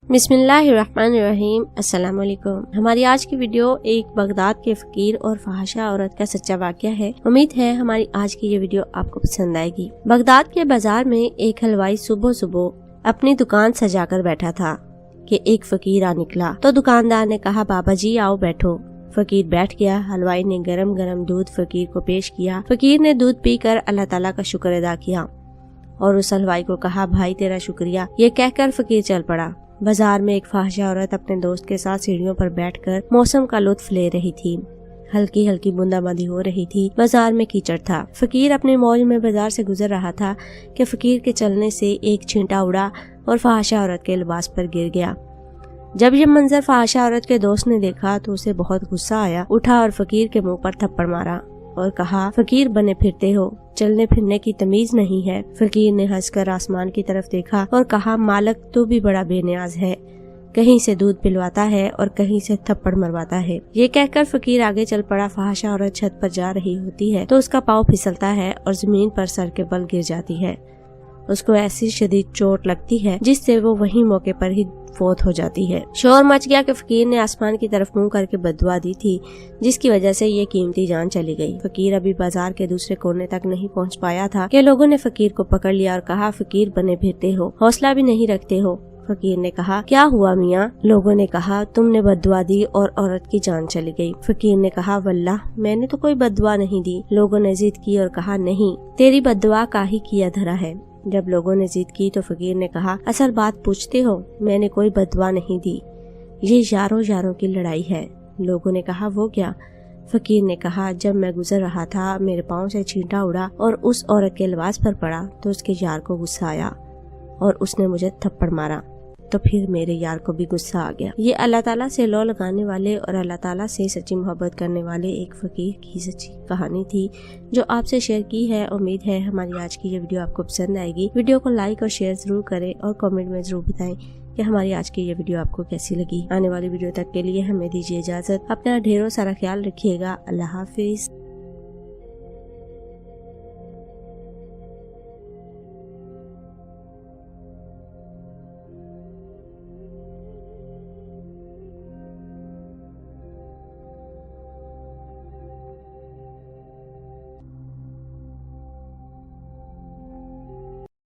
बिस्मिल्लाहिर्रहमानिर्रहीम। अस्सलाम वालेकुम। हमारी आज की वीडियो एक बगदाद के फकीर और फहाशा औरत का सच्चा वाक़या है। उम्मीद है हमारी आज की ये वीडियो आपको पसंद आएगी। बगदाद के बाजार में एक हलवाई सुबह सुबह अपनी दुकान सजाकर बैठा था कि एक फकीर आ निकला तो दुकानदार ने कहा, बाबा जी आओ बैठो। फकीर बैठ गया। हलवाई ने गरम गरम दूध फकीर को पेश किया। फकीर ने दूध पीकर अल्लाह ताला का शुक्र अदा किया और उस हलवाई को कहा, भाई तेरा शुक्रिया। ये कहकर फकीर चल पड़ा। बाजार में एक फाहिशा औरत अपने दोस्त के साथ सीढ़ियों पर बैठकर मौसम का लुत्फ ले रही थी। हल्की हल्की बूंदाबांदी हो रही थी। बाजार में कीचड़ था। फकीर अपने मौज में बाजार से गुजर रहा था कि फकीर के चलने से एक छींटा उड़ा और फाहिशा औरत के लिबास पर गिर गया। जब ये मंजर फाहिशा औरत के दोस्त ने देखा तो उसे बहुत गुस्सा आया। उठा और फकीर के मुंह पर थप्पड़ मारा और कहा, फकीर बने फिरते हो, चलने फिरने की तमीज नहीं है। फकीर ने हंसकर आसमान की तरफ देखा और कहा, मालक तू भी बड़ा बेनियाज है, कहीं से दूध पिलवाता है और कहीं से थप्पड़ मरवाता है। ये कहकर फकीर आगे चल पड़ा। फाहिशा औरत छत पर जा रही होती है तो उसका पाँव फिसलता है और जमीन पर सर के बल गिर जाती है। उसको ऐसी शदीद चोट लगती है जिससे वो वहीं मौके पर ही फौत हो जाती है। शोर मच गया कि फकीर ने आसमान की तरफ मुंह करके बद्दुआ दी थी, जिसकी वजह से ये कीमती जान चली गई। फकीर अभी बाजार के दूसरे कोने तक नहीं पहुंच पाया था कि लोगों ने फकीर को पकड़ लिया और कहा, फकीर बने फिरते हो, हौसला भी नहीं रखते हो। फकीर ने कहा, क्या हुआ मियाँ? लोगों ने कहा, तुमने बद्दुआ दी और औरत की जान चली गई। फकीर ने कहा, वल्लाह मैंने तो कोई बद्दुआ नहीं दी। लोगों ने जिद की और कहा, नहीं तेरी बद्दुआ का ही किया धरा है। जब लोगों ने जिद की तो फकीर ने कहा, असल बात पूछते हो, मैंने कोई बद्दुआ नहीं दी, ये यारों यारों की लड़ाई है। लोगों ने कहा, वो क्या? फकीर ने कहा, जब मैं गुजर रहा था मेरे पाँव से छींटा उड़ा और उस औरत के लिबास पर पड़ा तो उसके यार को गुस्सा आया और उसने मुझे थप्पड़ मारा, तो फिर मेरे यार को भी गुस्सा आ गया। ये अल्लाह ताला से लौ लगाने वाले और अल्लाह ताला से सच्ची मोहब्बत करने वाले एक फकीर की सच्ची कहानी थी जो आपसे शेयर की है। उम्मीद है हमारी आज की ये वीडियो आपको पसंद आएगी। वीडियो को लाइक और शेयर जरूर करें और कमेंट में जरूर बताएं कि हमारी आज की ये वीडियो आपको कैसी लगी। आने वाली वीडियो तक के लिए हमें दीजिए इजाजत। अपना ढेरों सारा ख्याल रखिएगा। अल्लाह हाफिज।